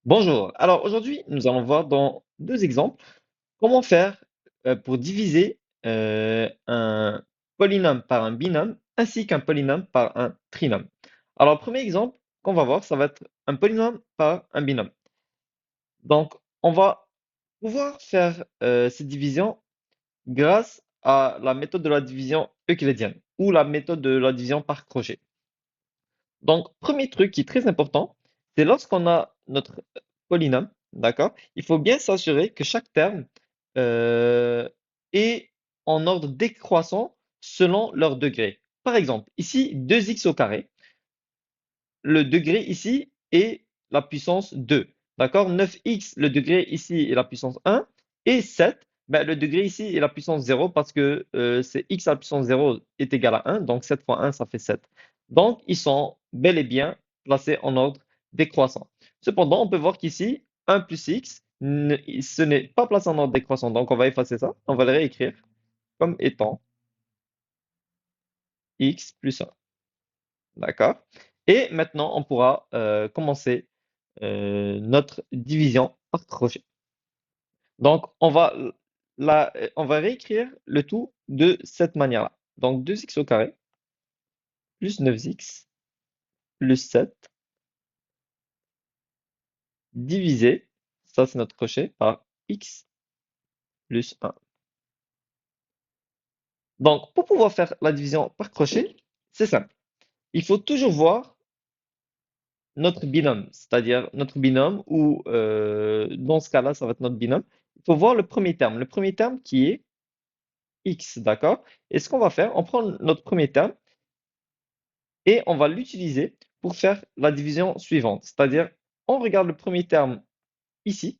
Bonjour. Alors aujourd'hui, nous allons voir dans deux exemples comment faire pour diviser un polynôme par un binôme ainsi qu'un polynôme par un trinôme. Alors, le premier exemple qu'on va voir, ça va être un polynôme par un binôme. Donc, on va pouvoir faire cette division grâce à la méthode de la division euclidienne ou la méthode de la division par crochet. Donc, premier truc qui est très important, c'est lorsqu'on a notre polynôme, d'accord? Il faut bien s'assurer que chaque terme euh, est en ordre décroissant selon leur degré. Par exemple, ici, 2x au carré, le degré ici est la puissance 2, d'accord? 9x, le degré ici est la puissance 1, et 7, ben, le degré ici est la puissance 0 parce que c'est x à la puissance 0 est égal à 1, donc 7 fois 1, ça fait 7. Donc, ils sont bel et bien placés en ordre décroissant. Cependant, on peut voir qu'ici, 1 plus x, ce n'est pas placé en ordre décroissant, donc on va effacer ça, on va le réécrire comme étant x plus 1, d'accord? Et maintenant, on pourra commencer notre division par crochet. Donc, on va réécrire le tout de cette manière-là. Donc, 2x au carré plus 9x plus 7 divisé, ça c'est notre crochet, par x plus 1. Donc, pour pouvoir faire la division par crochet, c'est simple. Il faut toujours voir notre binôme, c'est-à-dire notre binôme, ou dans ce cas-là, ça va être notre binôme. Il faut voir le premier terme qui est x, d'accord? Et ce qu'on va faire, on prend notre premier terme et on va l'utiliser pour faire la division suivante. C'est-à-dire, on regarde le premier terme ici,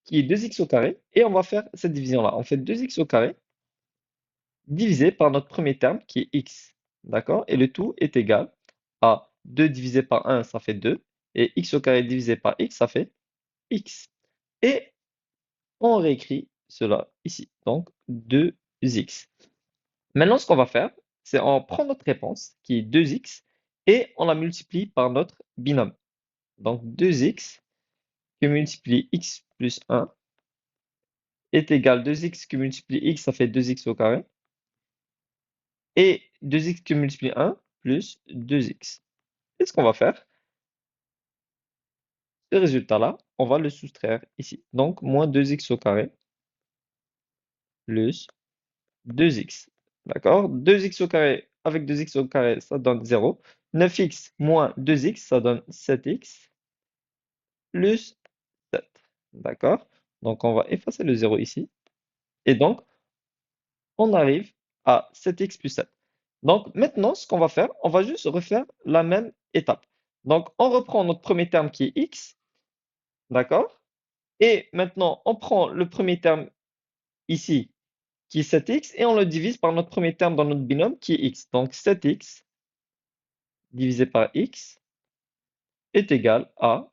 qui est 2x au carré, et on va faire cette division-là. On fait 2x au carré divisé par notre premier terme qui est x, d'accord? Et le tout est égal à 2 divisé par 1, ça fait 2, et x au carré divisé par x, ça fait x. Et on réécrit cela ici, donc 2x. Maintenant, ce qu'on va faire, c'est on prend notre réponse, qui est 2x, et on la multiplie par notre binôme. Donc 2x que multiplie x plus 1 est égal à 2x que multiplie x, ça fait 2x au carré. Et 2x que multiplie 1 plus 2x. Et ce qu'on va faire, ce résultat-là, on va le soustraire ici. Donc moins 2x au carré plus 2x. D'accord? 2x au carré avec 2x au carré, ça donne 0. 9x moins 2x, ça donne 7x plus 7. D'accord? Donc on va effacer le 0 ici. Et donc, on arrive à 7x plus 7. Donc maintenant, ce qu'on va faire, on va juste refaire la même étape. Donc on reprend notre premier terme qui est x, d'accord? Et maintenant, on prend le premier terme ici, qui est 7x, et on le divise par notre premier terme dans notre binôme, qui est x. Donc 7x divisé par x est égal à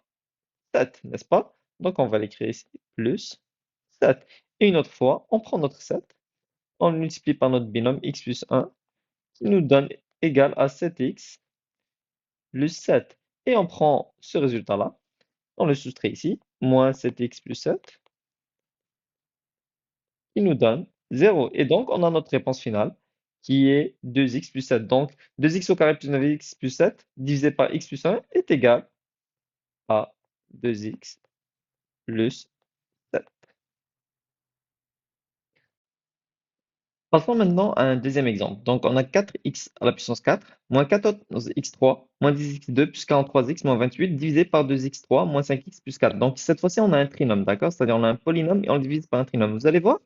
7, n'est-ce pas? Donc on va l'écrire ici, plus 7. Et une autre fois, on prend notre 7, on le multiplie par notre binôme x plus 1, qui nous donne égal à 7x plus 7. Et on prend ce résultat-là, on le soustrait ici, moins 7x plus 7, qui nous donne 0. Et donc, on a notre réponse finale, qui est 2x plus 7. Donc, 2x au carré plus 9x plus 7, divisé par x plus 1, est égal à 2x plus 7. Passons maintenant à un deuxième exemple. Donc, on a 4x à la puissance 4, moins 14x3, moins 10x2 plus 43x moins 28, divisé par 2x3, moins 5x plus 4. Donc, cette fois-ci, on a un trinôme, d'accord? C'est-à-dire, on a un polynôme et on le divise par un trinôme. Vous allez voir,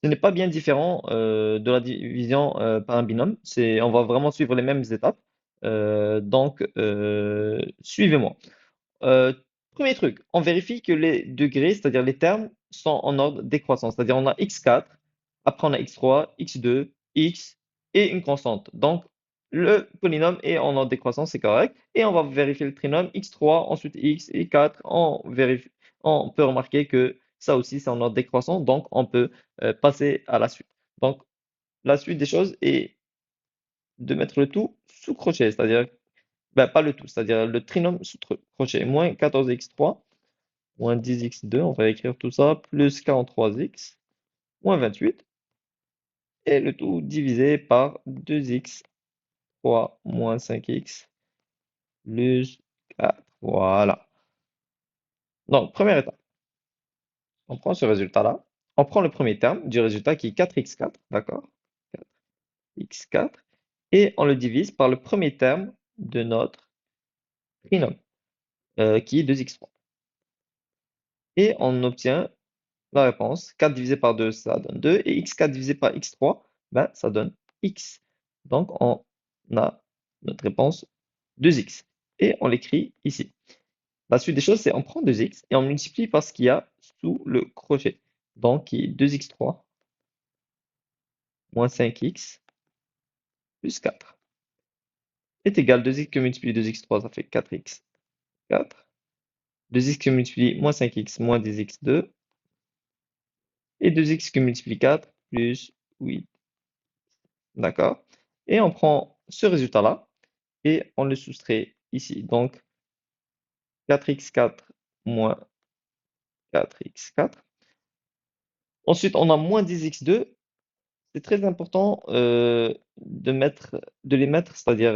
ce n'est pas bien différent de la division par un binôme. On va vraiment suivre les mêmes étapes. Donc, suivez-moi. Euh, Premier truc, on vérifie que les degrés, c'est-à-dire les termes, sont en ordre décroissant. C'est-à-dire on a x4, après on a x3, x2, x et une constante. Donc le polynôme est en ordre décroissant, c'est correct. Et on va vérifier le trinôme x3, ensuite x et 4. On peut remarquer que ça aussi c'est en ordre décroissant, donc on peut passer à la suite. Donc la suite des choses est de mettre le tout sous crochet, c'est-à-dire ben, pas le tout, c'est-à-dire le trinôme sous crochet, moins 14x3 moins 10x2, on va écrire tout ça, plus 43x, moins 28, et le tout divisé par 2x3 moins 5x plus 4. Voilà. Donc, première étape, on prend ce résultat-là, on prend le premier terme du résultat qui est 4x4, d'accord? 4x4, et on le divise par le premier terme de notre trinôme, qui est 2x3. Et on obtient la réponse. 4 divisé par 2, ça donne 2. Et x4 divisé par x3, ben, ça donne x. Donc, on a notre réponse 2x. Et on l'écrit ici. La suite des choses, c'est on prend 2x et on multiplie par ce qu'il y a sous le crochet. Donc, qui est 2x3 moins 5x plus 4 est égal à 2x que multiplie 2x3, ça fait 4x. 4. 2x que multiplie moins 5x moins 10x2. Et 2x que multiplie 4 plus 8. D'accord? Et on prend ce résultat-là et on le soustrait ici. Donc, 4x4 moins 4x4. Ensuite, on a moins 10x2. C'est très important de les mettre, c'est-à-dire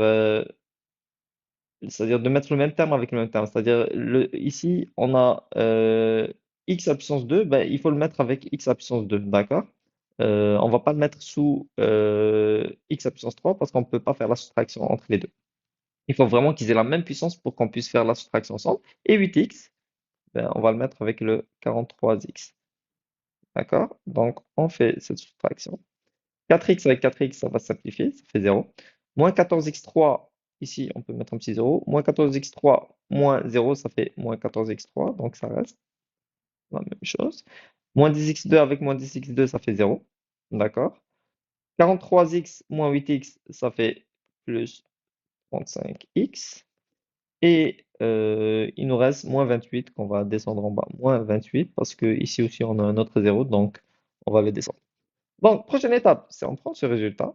de mettre le même terme avec le même terme. C'est-à-dire, ici, on a x à puissance 2, ben, il faut le mettre avec x à puissance 2, d'accord? On va pas le mettre sous x à puissance 3 parce qu'on ne peut pas faire la soustraction entre les deux. Il faut vraiment qu'ils aient la même puissance pour qu'on puisse faire la soustraction ensemble. Et 8x, ben, on va le mettre avec le 43x. D'accord? Donc, on fait cette soustraction. 4x avec 4x, ça va se simplifier, ça fait 0. Moins 14x3, ici, on peut mettre un petit 0. Moins 14x3 moins 0, ça fait moins 14x3, donc ça reste la même chose. Moins 10x2 avec moins 10x2, ça fait 0. D'accord? 43x moins 8x, ça fait plus 35x. Et il nous reste moins 28 qu'on va descendre en bas. Moins 28 parce que ici aussi on a un autre 0, donc on va le descendre. Donc, prochaine étape, c'est on prend ce résultat,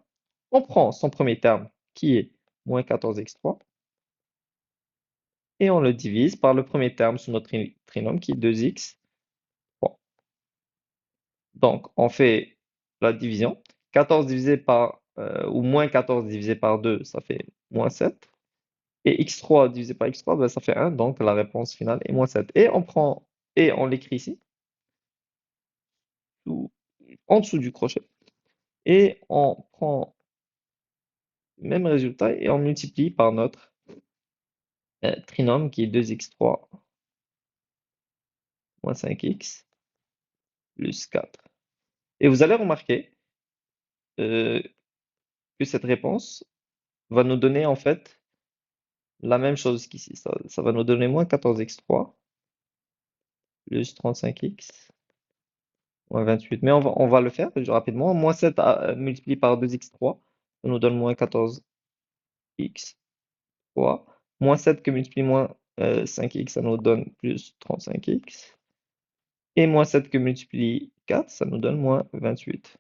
on prend son premier terme qui est moins 14x3 et on le divise par le premier terme sur notre trinôme qui est 2x3. Donc, on fait la division. 14 divisé par, ou moins 14 divisé par 2, ça fait moins 7. Et x3 divisé par x3, ben, ça fait 1, donc la réponse finale est moins 7. Et on l'écrit ici, en dessous du crochet. Et on prend le même résultat et on multiplie par notre trinôme qui est 2x3 moins 5x plus 4. Et vous allez remarquer euh, que cette réponse va nous donner en fait la même chose qu'ici. Ça va nous donner moins 14x3 plus 35x moins 28. Mais on va le faire rapidement. Moins 7 multiplié par 2x3, ça nous donne moins 14x3. Moins 7 que multiplie moins 5x, ça nous donne plus 35x. Et moins 7 que multiplie 4, ça nous donne moins 28.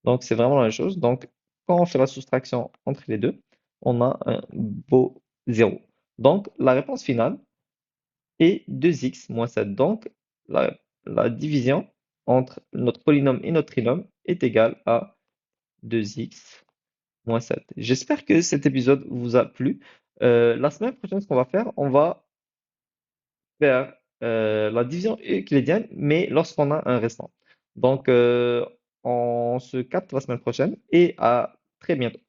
Donc, c'est vraiment la même chose. Donc, quand on fait la soustraction entre les deux, on a un beau 0. Donc, la réponse finale est 2x moins 7. Donc, la division entre notre polynôme et notre trinôme est égale à 2x moins 7. J'espère que cet épisode vous a plu. La semaine prochaine, ce qu'on va faire, on va faire la division euclidienne, mais lorsqu'on a un restant. Donc, on se capte la semaine prochaine et à très bientôt.